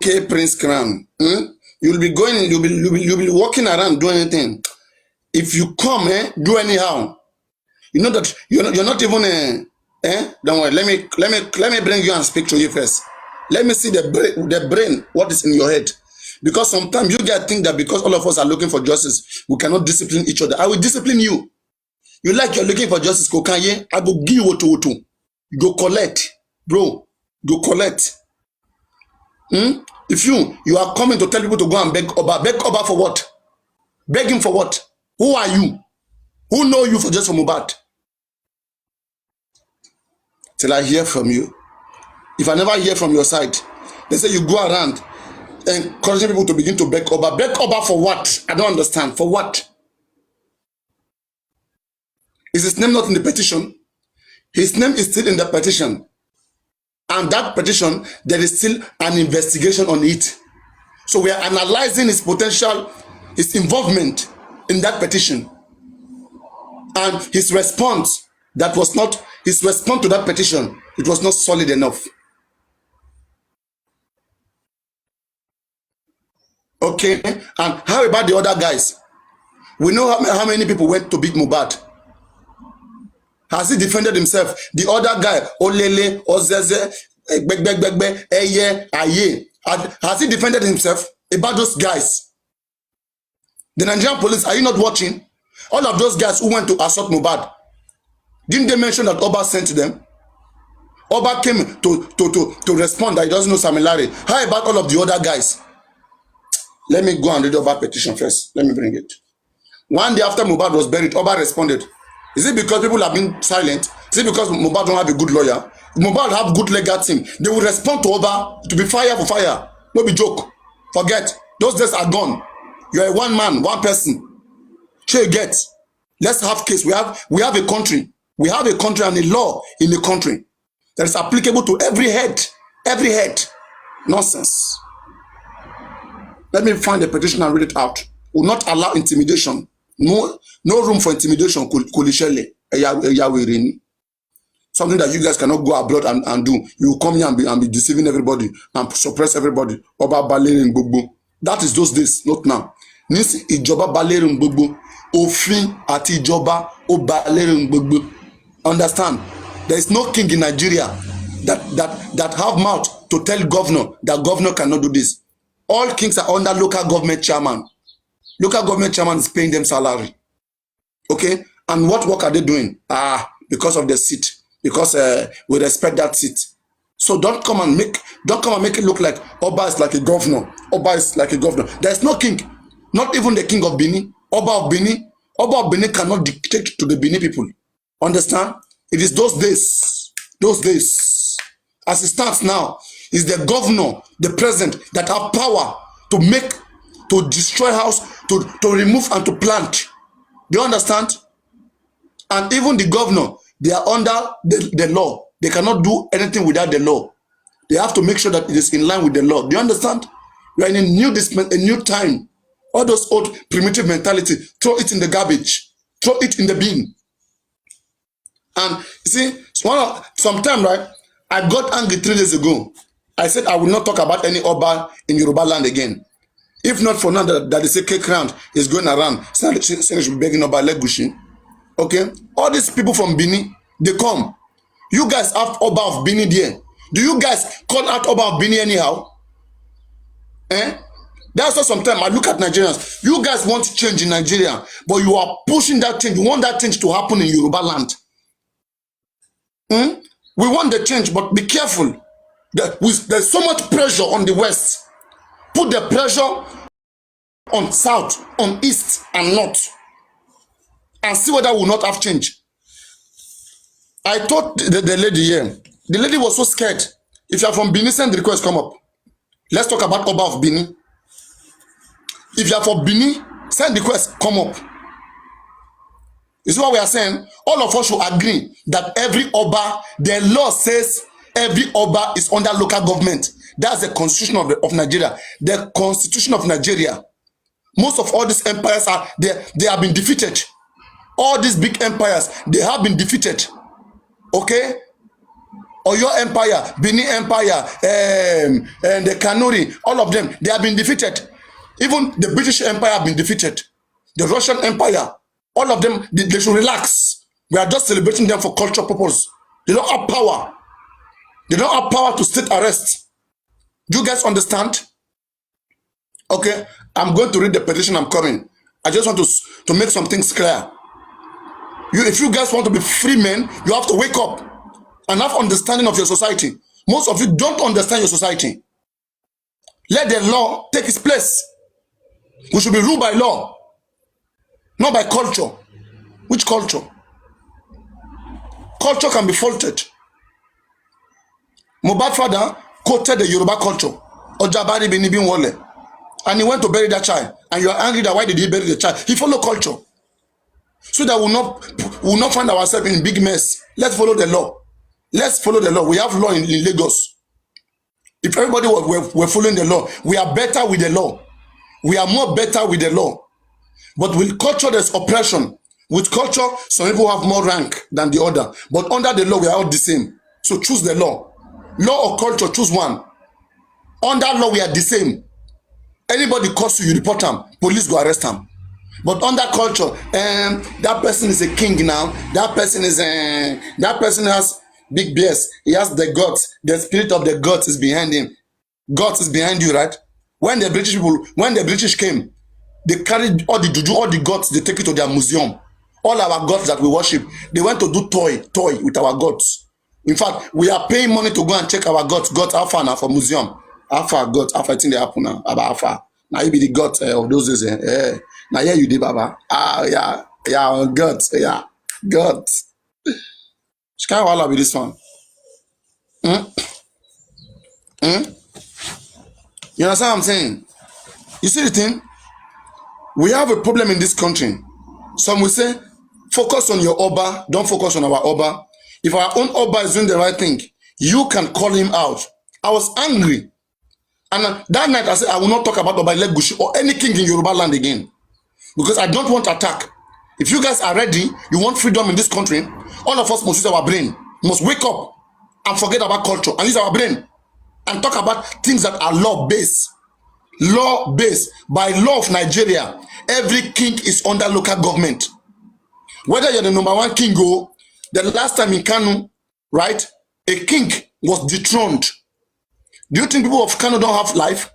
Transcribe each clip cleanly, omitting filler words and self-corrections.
K Prince Crown. You'll be going, you'll be walking around doing anything. If you come, do anyhow. You know that you're not even don't worry. Let me bring you and speak to you first. Let me see the brain, what is in your head. Because sometimes you guys think that because all of us are looking for justice, we cannot discipline each other. I will discipline you. You like you're looking for justice, Kokanye, I go give you to. Go collect, bro. Go collect. If you are coming to tell people to go and beg Oba for what? Beg him for what? Who are you? Who know you for just for Mohbad? Till I hear from you. If I never hear from your side, they say you go around encouraging people to begin to beg Oba. Beg Oba for what? I don't understand. For what? Is his name not in the petition? His name is still in the petition. And that petition, there is still an investigation on it. So we are analyzing his potential, his involvement in that petition. And his response, his response to that petition, it was not solid enough. Okay, and how about the other guys? We know how many people went to beat Mohbad. Has he defended himself? The other guy, Olele, Ozeze, Begbegbe, Eye, Aye, has he defended himself about those guys? The Nigerian police, are you not watching? All of those guys who went to assault Mohbad, didn't they mention that Oba sent to them? Oba came to respond that he doesn't know Sam Larry. How about all of the other guys? Let me go and read Oba petition first. Let me bring it. One day after Mohbad was buried, Oba responded. Is it because people have been silent? Is it because Mohbad don't have a good lawyer? If Mohbad have good legal team, they will respond to Oba to be fire for fire. No be joke. Forget. Those days are gone. You are a one man, one person. Sure you get. Let's have case. We have a country. We have a country and a law in the country that is applicable to every head. Every head. Nonsense. Let me find the petition and read it out. Will not allow intimidation. No room for intimidation. Something that you guys cannot go abroad and do. You will come here and be deceiving everybody and suppress everybody. Oba Balerin Gbogbo. That is those days, not now. Nisi Ijoba Balerin Gbogbo. Ofin ati Ijoba o Balerin Gbogbo. Understand? There is no king in Nigeria that have mouth to tell governor that governor cannot do this. All kings are under local government chairman. Local government chairman is paying them salary. Okay? And what work are they doing? Because of the seat. Because we respect that seat. So don't come and make it look like Oba is like a governor. Oba is like a governor. There is no king. Not even the king of Benin. Oba of Benin. Oba of Benin cannot dictate to the Benin people. Understand? It is those days. Those days. As it stands now, is the governor, the president that have power to destroy house, to remove and to plant. Do you understand? And even the governor, they are under the law. They cannot do anything without the law. They have to make sure that it is in line with the law. Do you understand? We are in a new time. All those old primitive mentality, throw it in the garbage. Throw it in the bin. And you see, sometime, right, I got angry 3 days ago. I said I will not talk about any Oba in Yoruba land again. If not for now that they say K Crown is going around, saying she should be begging Oba Legushi. Okay? All these people from Benin, they come. You guys have Oba of Benin there. Do you guys call out Oba of Benin anyhow? That's why sometimes I look at Nigerians. You guys want change in Nigeria, but you are pushing that change. You want that change to happen in Yoruba land. We want the change, but be careful. There's so much pressure on the West. Put the pressure on South, on East, and North. And see whether we will not have change. I told the lady here. The lady was so scared. If you are from Benin, send the request, come up. Let's talk about Oba of Benin. If you are from Benin, send the request, come up. You see what we are saying? All of us should agree that every Oba, the law says every Oba is under local government. That's the constitution of Nigeria. The constitution of Nigeria. Most of all these empires they have been defeated. All these big empires, they have been defeated. Okay? Oyo Empire, Benin Empire, and the Kanuri, all of them, they have been defeated. Even the British Empire have been defeated. The Russian Empire, all of them, they should relax. We are just celebrating them for cultural purpose. They don't have power. They don't have power to state arrest. Do you guys understand? Okay, I'm going to read the petition. I'm coming. I just want to make some things clear. If you guys want to be free men, you have to wake up and have understanding of your society. Most of you don't understand your society. Let the law take its place. We should be ruled by law, not by culture. Which culture? Culture can be faulted. Mohbad father quoted the Yoruba culture. Ojabari Bini bin Wole. And he went to bury that child. And you are angry that why did he bury the child? He followed culture. So that we'll not find ourselves in big mess. Let's follow the law. Let's follow the law. We have law in Lagos. If everybody were following the law, we are better with the law. We are more better with the law. But with culture, there's oppression. With culture, some people have more rank than the other. But under the law, we are all the same. So choose the law. Law or culture, choose one. Under law, we are the same. Anybody calls you, you report them. Police go arrest them. But under culture, that person is a king now. That person has big bears. He has the gods. The spirit of the gods is behind him. God is behind you, right? When the British came, they carried all the juju, all the gods, they take it to their museum. All our gods that we worship, they went to do toy with our gods. In fact, we are paying money to go and check our gods. Gods Alpha now for museum. Alpha gods, Alpha, I think they happen now. About Alpha. Now you be the god of those days. Now yeah, you did, Baba. Yeah, gods, yeah, gods. Sky wala be this one. You understand what I'm saying? You see the thing? We have a problem in this country. Some will say, focus on your Oba, don't focus on our Oba. If our own Oba is doing the right thing, you can call him out. I was angry. And that night I said, I will not talk about Oba Elegushi or any king in Yoruba land again. Because I don't want attack. If you guys are ready, you want freedom in this country, all of us must use our brain. We must wake up and forget about culture and use our brain and talk about things that are law-based. Law-based. By law of Nigeria, every king is under local government. Whether you're the number one king or the last time in Kanu, right, a king was dethroned. Do you think people of Kanu don't have life?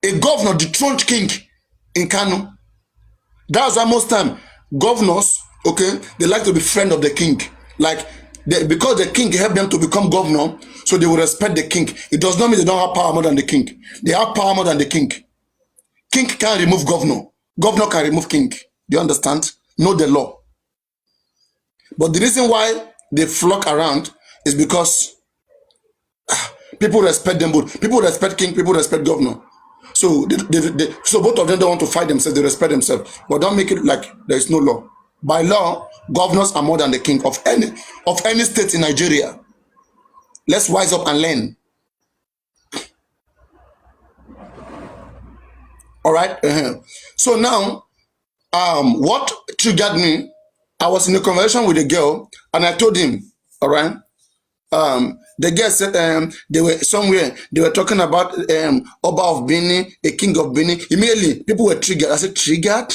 A governor dethroned king in Kanu. That's why most time governors, okay, they like to be friend of the king. Like, because the king helped them to become governor, so they will respect the king. It does not mean they don't have power more than the king. They have power more than the king. King can't remove governor. Governor can remove king. Do you understand? Know the law. But the reason why they flock around is because people respect them both. People respect king, people respect governor. So so both of them don't want to fight themselves, they respect themselves. But don't make it like there is no law. By law, governors are more than the king of any state in Nigeria. Let's wise up and learn. All right. So now, what triggered me? I was in a conversation with a girl, and I told him, all right. The girl said they were somewhere. They were talking about Oba of Benin, a king of Benin. Immediately, people were triggered. I said, triggered?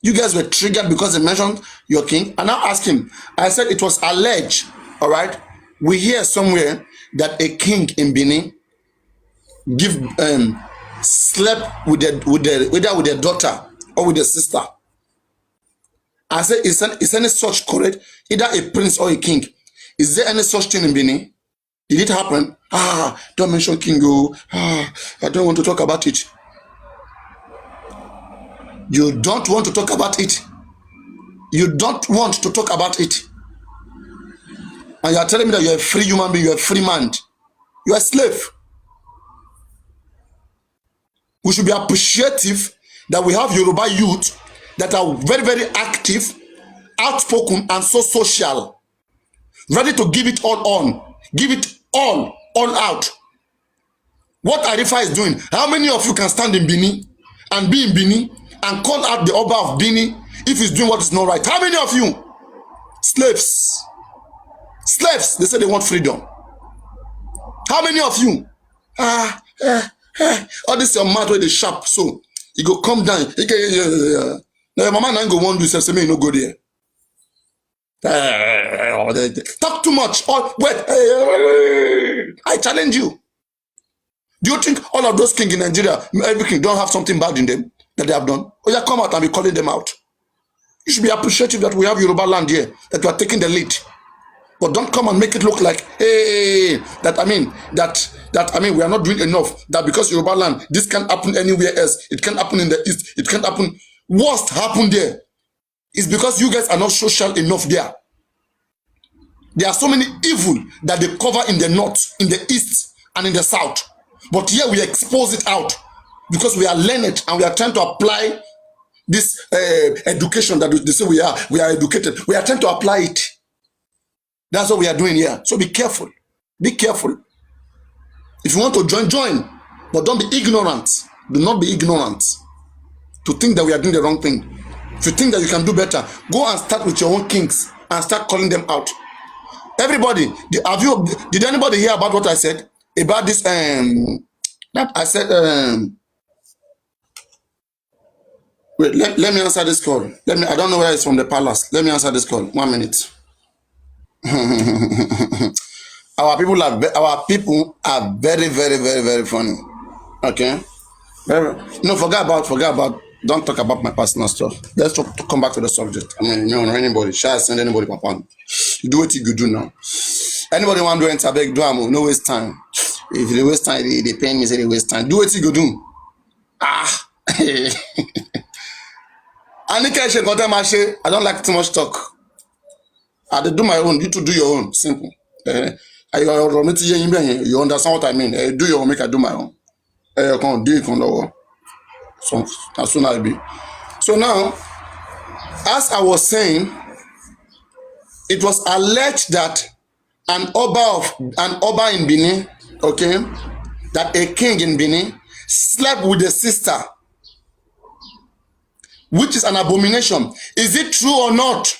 You guys were triggered because they mentioned your king? And I asked him. I said it was alleged. All right. We hear somewhere that a king in Benin slept with their daughter or with their sister. I said, is any such correct? Either a prince or a king. Is there any such thing in Benin? Did it happen? Don't mention king. I don't want to talk about it. You don't want to talk about it. You don't want to talk about it. And you are telling me that you are a free human being, you are a free man. You are a slave. We should be appreciative that we have Yoruba youth that are very, very active, outspoken, and so social. Ready to give it all on. Give it all out. What Arifa is doing, how many of you can stand in Benin and be in Benin and call out the Oba of Benin if he's doing what is not right? How many of you? Slaves. Slaves, they say they want freedom. How many of you? All this your mouth where they sharp, so you go come down. Now your mama now go want to say me no go there. Talk too much. Oh, wait. I challenge you. Do you think all of those kings in Nigeria, every king don't have something bad in them that they have done? Oh yeah, come out and be calling them out. You should be appreciative that we have Yoruba land here, that we are taking the lead. But don't come and make it look like, hey, we are not doing enough. That because Yoruba land, this can't happen anywhere else. It can't happen in the East. It can't happen. Worst happened there. It's because you guys are not social enough there. There are so many evil that they cover in the north, in the east, and in the south. But here we expose it out because we are learned and we are trying to apply this education that they say we are educated. We are trying to apply it. That's what we are doing here. So be careful. Be careful. If you want to join, join. But don't be ignorant. Do not be ignorant to think that we are doing the wrong thing. If you think that you can do better, go and start with your own kings and start calling them out. Everybody, did anybody hear about what I said? About this, that I said, wait, let me answer this call. I don't know where it's from the palace. Let me answer this call. 1 minute. Our people are very, very, very, very funny. Okay? No, forget about, don't talk about my personal stuff. Let's come back to the subject. I mean, no, anybody, shall I send anybody, Papa? You do what you do now. Anybody want to enter beg do no waste time. If they waste time, they pay me say they waste time. Do what you do. I don't like too much talk. I do my own. You to do your own. Simple. You understand what I mean? Do your own. Make I do my own. You can do it. So as soon as I be. So now, as I was saying, it was alleged that an Oba in Benin, okay, that a king in Benin slept with a sister, which is an abomination. Is it true or not?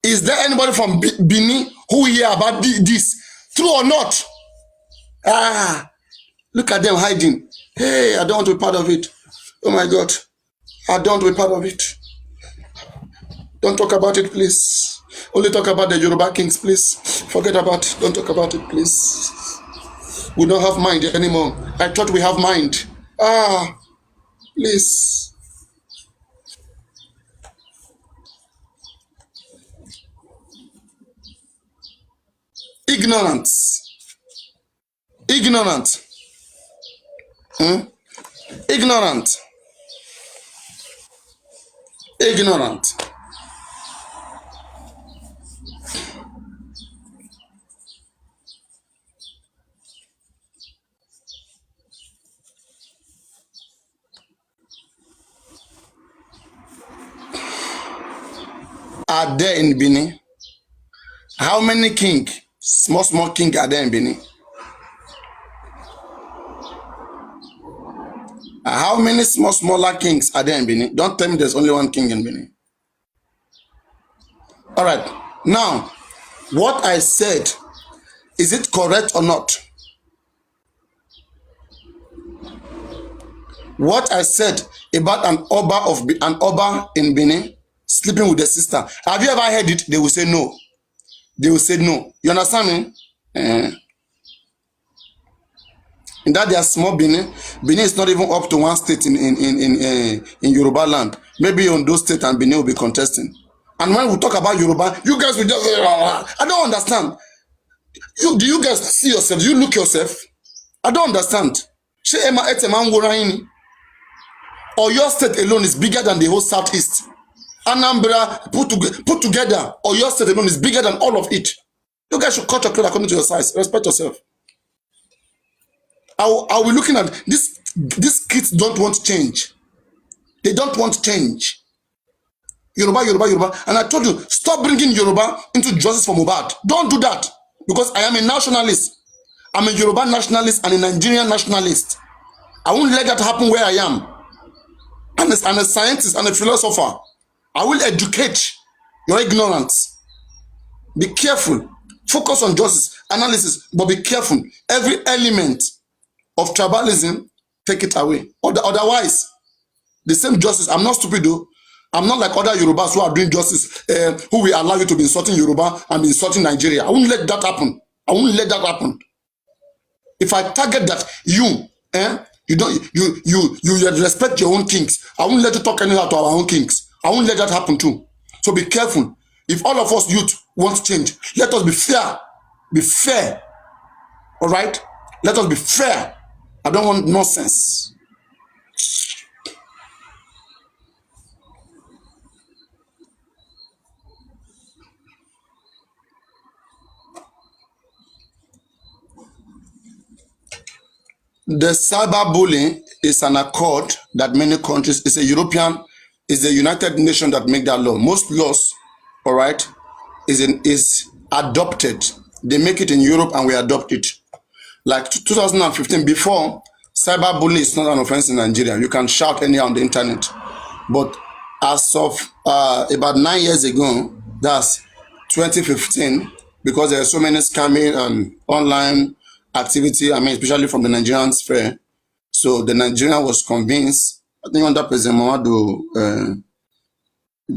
Is there anybody from Benin who hear about this? True or not? Look at them hiding. Hey, I don't want to be part of it. Oh my God. I don't want to be part of it. Don't talk about it, please. Only talk about the Yoruba kings, please. Forget about it. Don't talk about it, please. We don't have mind anymore. I thought we have mind. Please. Ignorance. Ignorant. Ignorant. Ignorant. Are there in Benin? How many king, small king are there in Benin? How many smaller kings are there in Benin? Don't tell me there's only one king in Benin. All right. Now, what I said, is it correct or not? What I said about an Oba in Benin sleeping with the sister. Have you ever heard it? They will say no. They will say no. You understand me? In that they are small Benin. Benin is not even up to one state in Yoruba land. Maybe on those states and Benin will be contesting. And when we talk about Yoruba, you guys will just I don't understand. Do you guys see yourself? Do you look yourself? I don't understand. Or your state alone is bigger than the whole southeast. Anambra put together, or your state alone is bigger than all of it. You guys should cut your clothes according to your size. Respect yourself. Are we looking at this? These kids don't want change. They don't want change. Yoruba. And I told you, stop bringing Yoruba into justice for Mohbad. Don't do that. Because I am a nationalist. I'm a Yoruba nationalist and a Nigerian nationalist. I won't let that happen where I am. I'm a scientist and a philosopher. I will educate your ignorance. Be careful. Focus on justice, analysis, but be careful. Every element of tribalism, take it away. Otherwise, the same justice. I'm not stupid though. I'm not like other Yorubas who are doing justice, who will allow you to be insulting Yoruba and be insulting Nigeria. I won't let that happen. I won't let that happen. If I target that you don't you respect your own kings, I won't let you talk anyhow to our own kings. I won't let that happen too. So be careful. If all of us youth want change, let us be fair. Be fair. All right? Let us be fair. I don't want nonsense. The cyberbullying is an accord that many countries, it's a European, it's the United Nations that make that law. Most laws, all right, is adopted. They make it in Europe and we adopt it. Like 2015, before, cyberbullying is not an offense in Nigeria. You can shout anyhow on the internet. But as of about 9 years ago, that's 2015, because there are so many scamming and online activity, I mean, especially from the Nigerian sphere. So the Nigerian was convinced, I think under President Muhammadu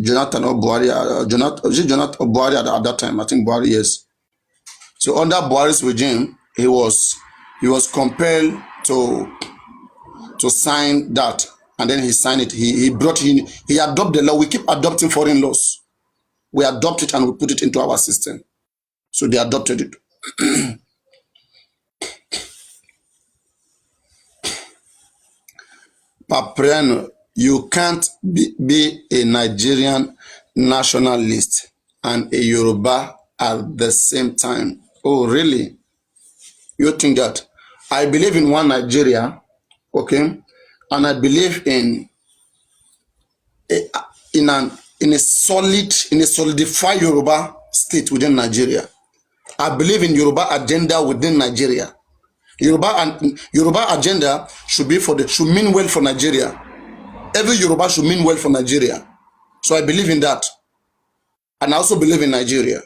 Jonathan or Buhari, Jonathan or Buhari at that time, I think Buhari, yes. So under Buhari's regime, he was compelled to sign that, and then he signed it. He adopted the law. We keep adopting foreign laws. We adopt it and we put it into our system. So they adopted it. Papriano, you can't be a Nigerian nationalist and a Yoruba at the same time. Oh, really? You think that? I believe in one Nigeria, okay, and I believe in a solidified Yoruba state within Nigeria. I believe in Yoruba agenda within Nigeria. Yoruba agenda should mean well for Nigeria. Every Yoruba should mean well for Nigeria. So I believe in that. And I also believe in Nigeria.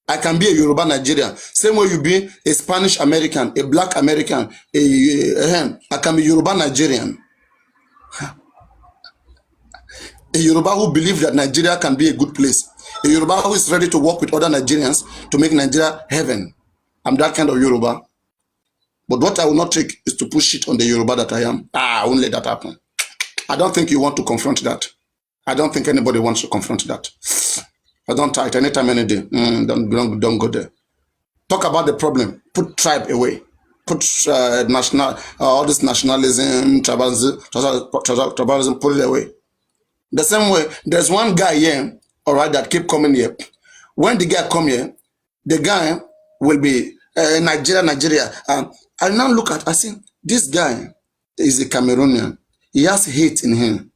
I can be a Yoruba Nigerian. Same way you be a Spanish American, a Black American, I can be Yoruba Nigerian. A Yoruba who believes that Nigeria can be a good place. A Yoruba who is ready to work with other Nigerians to make Nigeria heaven. I'm that kind of Yoruba. But what I will not take is to push it on the Yoruba that I am. I won't let that happen. I don't think you want to confront that. I don't think anybody wants to confront that. I don't tie it anytime, any day. Don't go there. Talk about the problem. Put tribe away. Put all this nationalism, tribalism, put it away. The same way, there's one guy here, all right, that keep coming here. When the guy come here, the guy will be Nigeria. I now look at, I see, this guy is a Cameroonian. He has hate in him.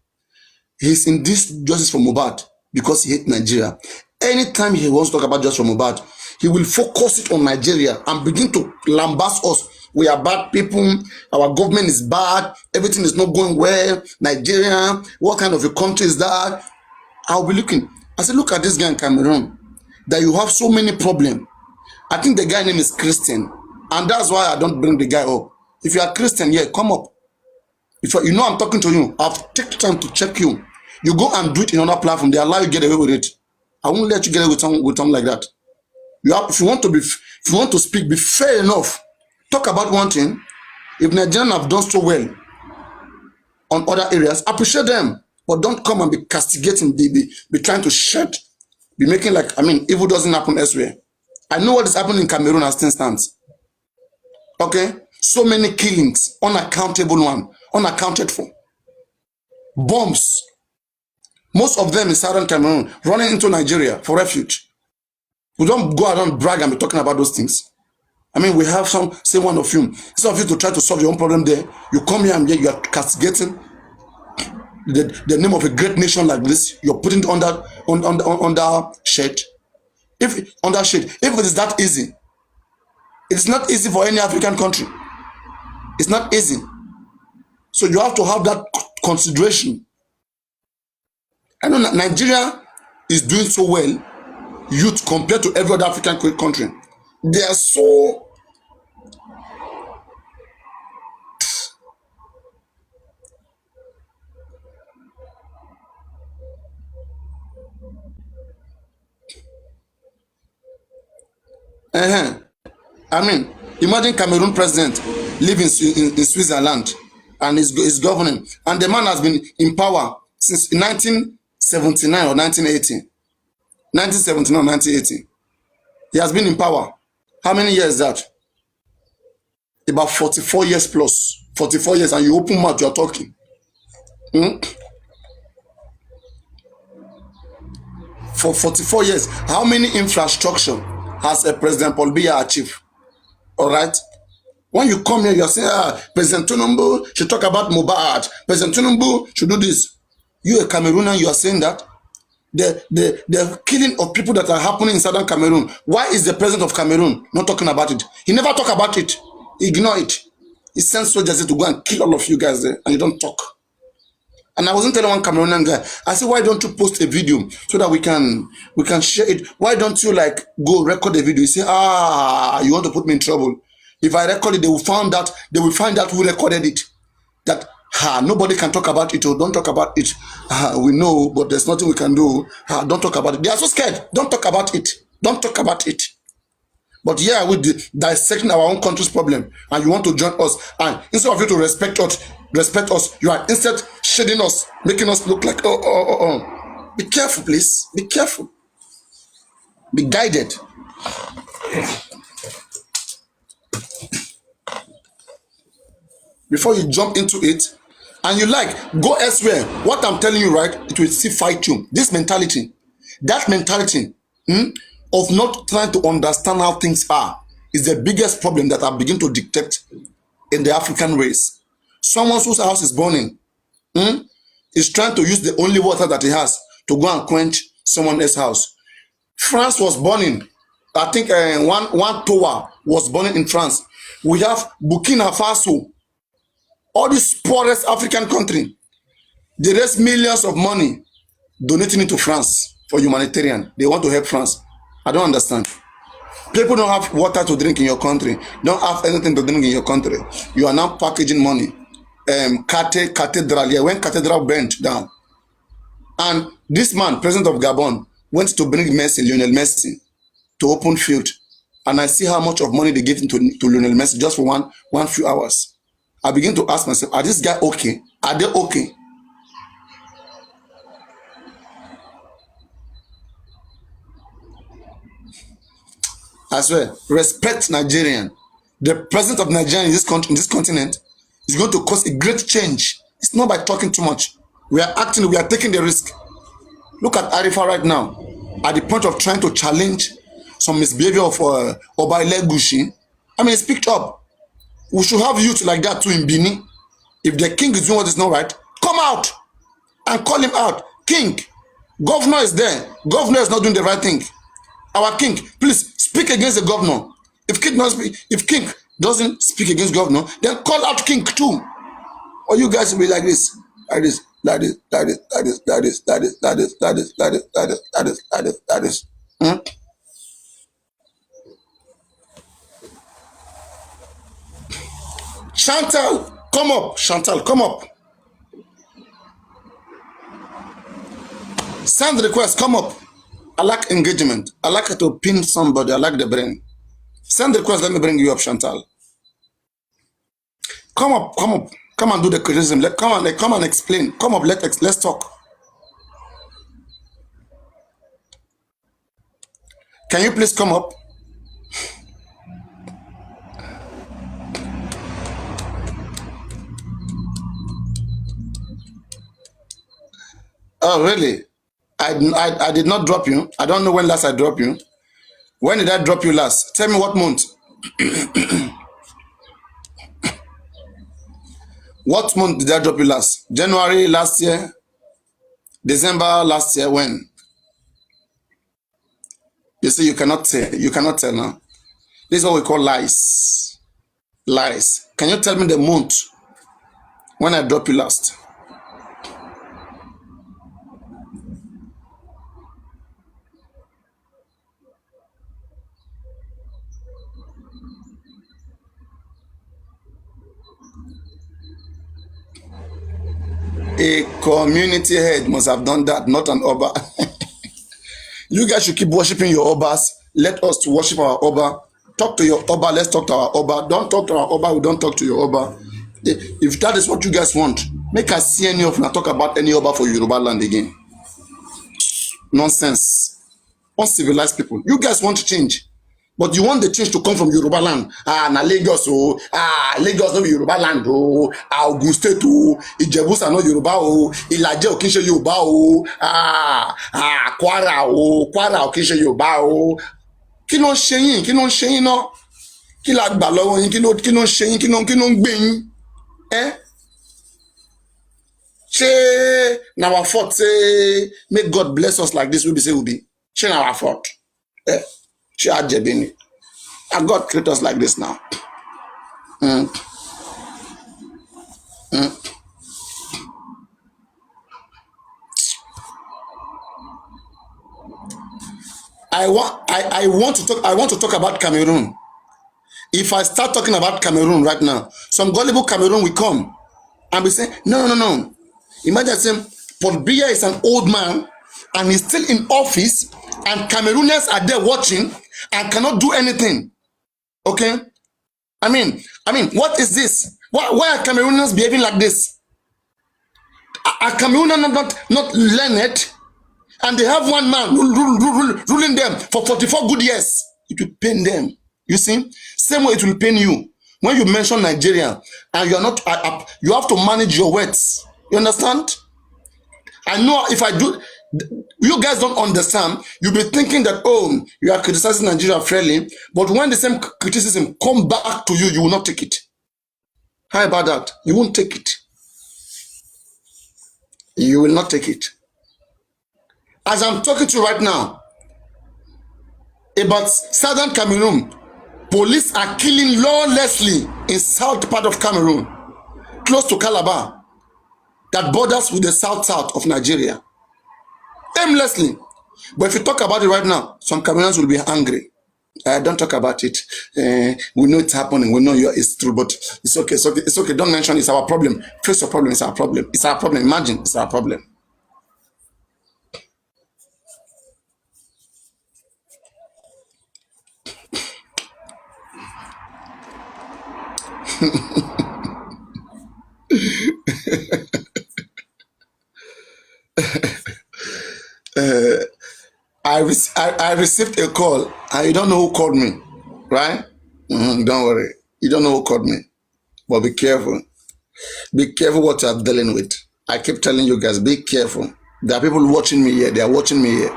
He's in this justice for Mohbad because he hates Nigeria. Anytime he wants to talk about justice for Mohbad, he will focus it on Nigeria and begin to lambast us. We are bad people. Our government is bad. Everything is not going well. Nigeria, what kind of a country is that? I'll be looking. I said, look at this guy in Cameroon, that you have so many problems. I think the guy name is Christian. And that's why I don't bring the guy up. If you are Christian, yeah, come up. If you know I'm talking to you, I've taken time to check you. You go and do it in another platform. They allow you to get away with it. I won't let you get away with something like that. If you want to speak, be fair enough. Talk about one thing. If Nigerians have done so well on other areas, appreciate them. But don't come and be castigating, be trying to shed, be making like, evil doesn't happen elsewhere. I know what is happening in Cameroon as things stands. Okay? So many killings, unaccountable one, unaccounted for. Bombs. Most of them in southern Cameroon, running into Nigeria for refuge. We don't go around brag and be talking about those things. We have say one of you. Instead of you to try to solve your own problem there, you come here and you are castigating the name of a great nation like this. You're putting it under shade. If it is that easy, it's not easy for any African country. It's not easy. So you have to have that consideration. I know Nigeria is doing so well youth compared to every other African country. They are so uh-huh. I mean, imagine Cameroon president living in Switzerland and is governing, and the man has been in power since 1979 or 1980. 1979 or 1980. He has been in power. How many years is that? About 44 years plus. 44 years, and you open mouth, you are talking. Hmm? For 44 years, how many infrastructure has a President Paul Biya achieved? All right. When you come here, you are saying, President Tinubu should talk about Mohbad. President Tinubu should do this. You a Cameroonian, you are saying that the killing of people that are happening in southern Cameroon. Why is the president of Cameroon not talking about it? He never talk about it. Ignore it. He sends soldiers to go and kill all of you guys there, and you don't talk. And I wasn't telling one Cameroonian guy, I said, why don't you post a video so that we can share it? Why don't you like go record the video? You say, you want to put me in trouble. If I record it, they will find out who recorded it. That nobody can talk about it, or don't talk about it. We know, but there's nothing we can do. Don't talk about it. They are so scared. Don't talk about it. Don't talk about it. But yeah, we dissecting our own country's problem, and you want to join us, and instead of you to respect us, you are instead shading us, making us look like Be careful, please. Be careful. Be guided. Before you jump into it, and you go elsewhere. What I'm telling you, right? It will still fight you. This mentality, that mentality. Of not trying to understand how things are is the biggest problem that I begin to detect in the African race. Someone whose house is burning is trying to use the only water that he has to go and quench someone else's house. France was burning. I think one tower was burning in France. We have Burkina Faso, all these poorest African country. They raise millions of money donating it to France for humanitarian. They want to help France. I don't understand. People don't have water to drink in your country. Don't have anything to drink in your country. You are now packaging money. Cathedral, yeah, when cathedral burnt down. And this man, president of Gabon, went to bring Messi, Lionel Messi, to open field. And I see how much of money they gave him to Lionel Messi just for one few hours. I begin to ask myself, are this guy okay? Are they okay? I swear, respect Nigerian. The president of Nigeria in this country, in this continent, is going to cause a great change. It's not by talking too much. We are acting, we are taking the risk. Look at Arifa right now, at the point of trying to challenge some misbehavior of Obaile Gushi. I mean, speak up. We should have youth like that too in Benin. If the king is doing what is not right, come out and call him out. King, governor is there. Governor is not doing the right thing. Our king, please speak against the governor. If king doesn't speak against governor, then call out king too. Or you guys will be like this, like this, like this, like this, like this, like this, like this, like this, like this, like this, like this, like this, like this, like this. Chantal, come up. Chantal, come up. Send request, come up. I like engagement. I like to pin somebody. I like the brain. Send request, let me bring you up, Chantal. Come up, come up. Come and do the criticism. Come and explain. Come up, let's talk. Can you please come up? Oh, really? I did not drop you. I don't know when last I dropped you. When did I drop you last? Tell me what month. What month did I drop you last? January last year? December last year? When? You see, you cannot tell. You cannot tell now. This is what we call lies. Lies. Can you tell me the month when I dropped you last? A community head must have done that, not an Oba. You guys should keep worshiping your Obas. Let us to worship our Oba. Talk to your Oba. Let's talk to our Oba. Don't talk to our Oba. We don't talk to your Oba. If that is what you guys want, make us see any of you talk about any Oba for Yoruba land again. Nonsense. Uncivilized people. You guys want to change, but you want the change to come from Yoruba land. Na Lagos o. Lagos no be Yoruba land o. Ogun State o. Ijebu are no Yoruba o. Ilaje o kin se Yoruba o. Kwara o. Kwara o kin se Yoruba o. Kí ló ń ṣe yín? Kí ló ń ṣe yín náà? Kí la gbà lọ́wọ́ yín? Kí ló ń ṣe yín? Kí ló ń gbé yín? Ṣé na our fault say make God bless us like this we be say we be? Ṣé na our fault? Ṣé àjẹ̀bí ni? And God create us like this now. I want to talk about Cameroon. If I start talking about Cameroon right now, some gullible Cameroon will come and be saying, no. Imagine saying Paul Biya is an old man and he's still in office and Cameroonians are there watching and cannot do anything. Okay? I mean, what is this? Why are Cameroonians behaving like this? Are Cameroonians not learned? And they have one man ruling them for 44 good years. It will pain them. You see? Same way it will pain you. When you mention Nigeria and you are not, you have to manage your words. You understand? I know if I do, you guys don't understand. You'll be thinking that, oh, you are criticizing Nigeria fairly, but when the same criticism come back to you, you will not take it. How about that? You won't take it. You will not take it. As I'm talking to you right now, about southern Cameroon, police are killing lawlessly in south part of Cameroon, close to Calabar, that borders with the south of Nigeria. Aimlessly. But if you talk about it right now, some Cameroonians will be angry. Don't talk about it. We know it's happening. We know it's true, but it's okay. It's okay. Don't mention it's our problem. Face your problem. It's our problem. It's our problem. Imagine it's our problem. I received a call and you don't know who called me, right? Don't worry. You don't know who called me, but be careful. Be careful what you're dealing with. I keep telling you guys, be careful. There are people watching me here. They are watching me here.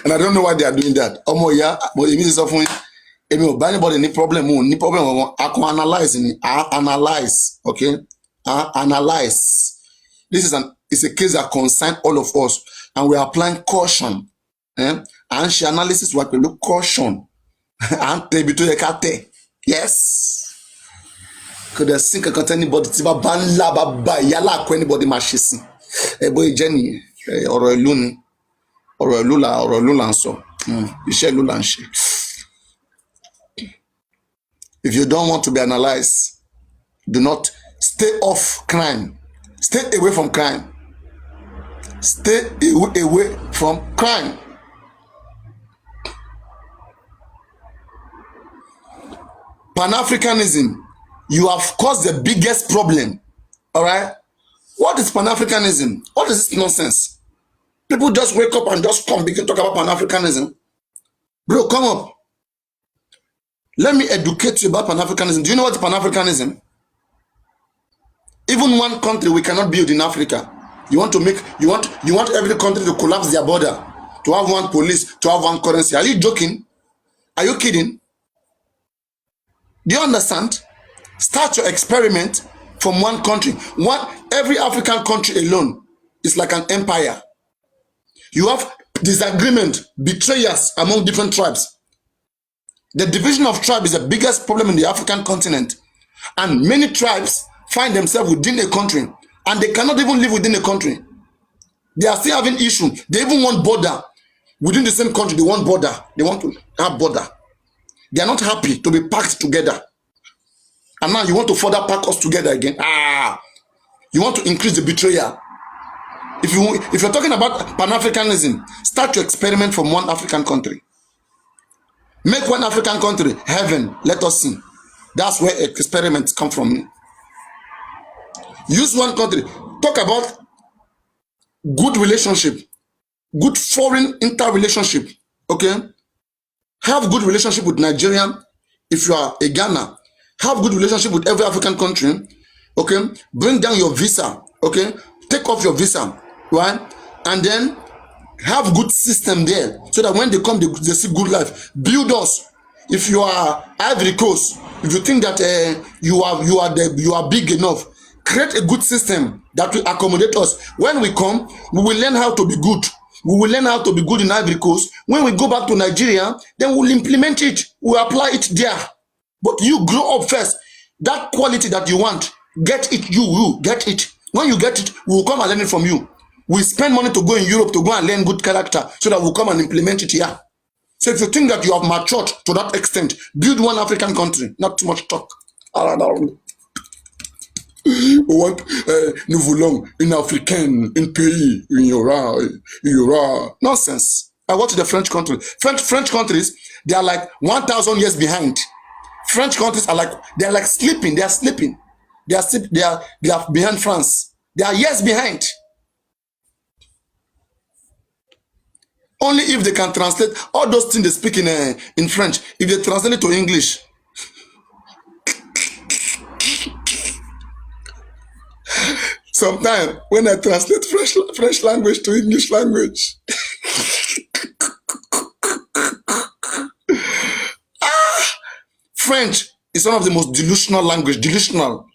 And I don't know why they are doing that. But it means often, if anybody any problem, I can analyze, okay? Analyze. This is a case that concerns all of us, and we are applying caution. And she analysis what we look caution. And yes. Could I think I got anybody tiba ban la baba yala ko anybody machisi. Boy Jenny or Luni or Lula and so. Lula and she. If you don't want to be analyzed, do not stay off crime. Stay away from crime. Stay away from crime. Pan-Africanism, you have caused the biggest problem. All right? What is Pan-Africanism? What is this nonsense? People just wake up and just come begin to talk about Pan-Africanism. Bro, come up. Let me educate you about Pan-Africanism. Do you know what is Pan-Africanism? Even one country we cannot build in Africa. You want every country to collapse their border, to have one police, to have one currency. Are you joking? Are you kidding? Do you understand? Start your experiment from one country. Every African country alone is like an empire. You have disagreement, betrayers among different tribes. The division of tribe is the biggest problem in the African continent. And many tribes find themselves within a country and they cannot even live within a country. They are still having issues. They even want border. Within the same country, they want border. They want to have border. They are not happy to be packed together. And now you want to further pack us together again. You want to increase the betrayal. If you're talking about Pan-Africanism, start to experiment from one African country. Make one African country heaven. Let us see. That's where experiments come from. Use one country. Talk about good relationship, good foreign inter-relationship. Okay? Have good relationship with Nigeria. If you are a Ghana, have good relationship with every African country. Okay? Bring down your visa. Okay? Take off your visa. Right? And then have good system there, so that when they come, they see good life. Build us. If you are Ivory Coast, if you think that you are big enough, create a good system that will accommodate us. When we come, we will learn how to be good. We will learn how to be good in Ivory Coast. When we go back to Nigeria, then we'll implement it. We'll apply it there. But you grow up first. That quality that you want, get it. You get it. When you get it, we will come and learn it from you. We spend money to go in Europe to go and learn good character, so that we'll come and implement it here. So if you think that you have matured to that extent, build one African country. Not too much talk. We want nous voulons une africaine, un pays, il y aura. Nonsense. I watch the French country. French countries, they are like 1,000 years behind. French countries are like sleeping. They are sleeping. They are behind France. They are years behind. Only if they can translate all those things they speak in French. If they translate it to English. Sometimes when I translate French language to English language, French is one of the most delusional language. Delusional.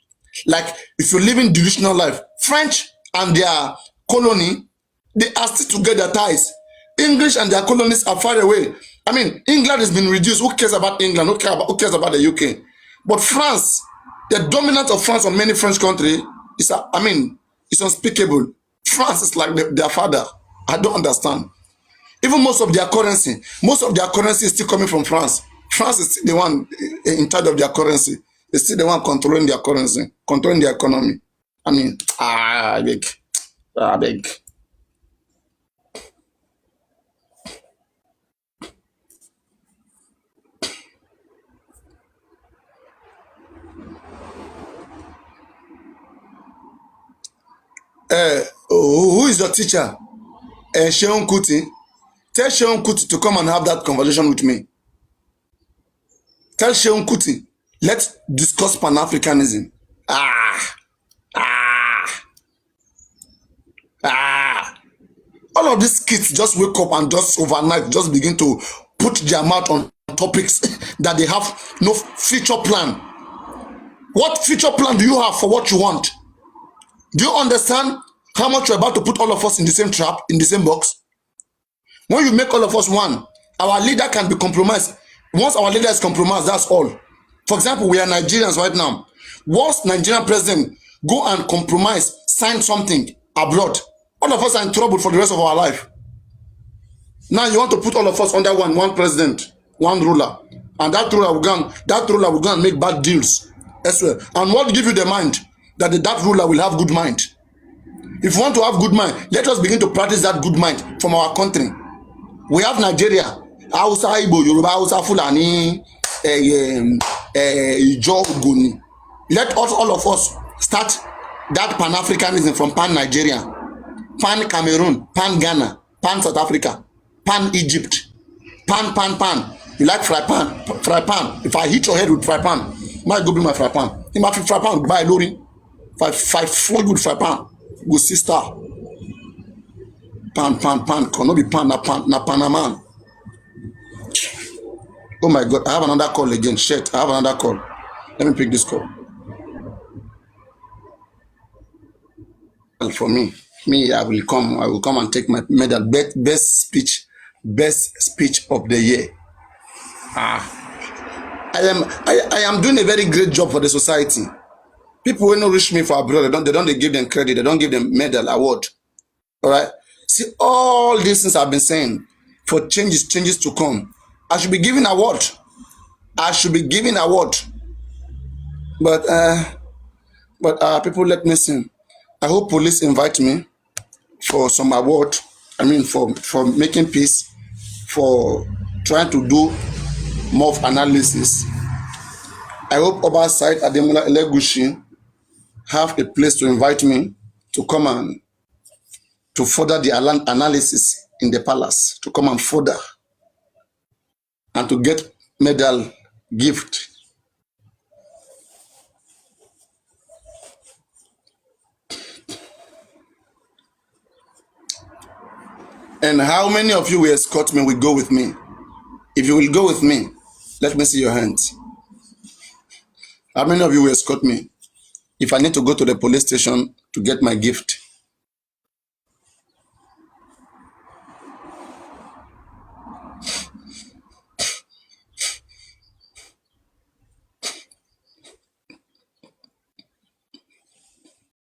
Like if you're living delusional life, French and their colony, they are still together ties. English and their colonies are far away. I mean, England has been reduced. Who cares about England? Who cares about the UK? But France, the dominance of France on many French countries is, it's unspeakable. France is like their father. I don't understand. Even most of their currency is still coming from France. France is still the one in charge of their currency. It's still the one controlling their currency, controlling their economy. I beg. Who is your teacher? Seun Kuti. Tell Seun Kuti to come and have that conversation with me. Tell Seun Kuti, let's discuss Pan-Africanism. All of these kids just wake up and just overnight just begin to put their mouth on topics that they have no future plan. What future plan do you have for what you want? Do you understand how much you're about to put all of us in the same trap, in the same box? When you make all of us one, our leader can be compromised. Once our leader is compromised, that's all. For example, we are Nigerians right now. Once Nigerian president go and compromise, sign something abroad, all of us are in trouble for the rest of our life. Now you want to put all of us under one president, one ruler, and that ruler will go and make bad deals elsewhere. And what give you the mind that that ruler will have good mind? If you want to have good mind, let us begin to practice that good mind from our country. We have Nigeria, Hausa, Igbo, Yoruba, Hausa, Fulani, Ijo, Ogoni. Let us, all of us, start that Pan-Africanism from Pan-Nigeria, Pan-Cameroon, Pan-Ghana, Pan-South Africa, Pan-Egypt, Pan. You like fry pan? If I hit your head with fry pan, might go bring my fry pan. If I fry pan, buy lorry. If I flog you with fry pan, go sister. Pan. Can not be pan, na Panama. Oh my God, I have another call again. Shit, I have another call. Let me pick this call. And for me, I will come and take my medal. Best speech of the year. I am doing a very great job for the society. People will not reach me for abroad. They don't give them credit. They don't give them medal, award. All right. See, all these things I've been saying for changes to come. I should be giving award. But people, let me sing. I hope police invite me for some award. I mean, for making peace, for trying to do more of analysis. I hope Oba Said Ademola Elegushi have a place to invite me to come and to further the analysis in the palace, to come and further and to get medal gift. And how many of you will escort me will go with me? If you will go with me, let me see your hands. How many of you will escort me if I need to go to the police station to get my gift?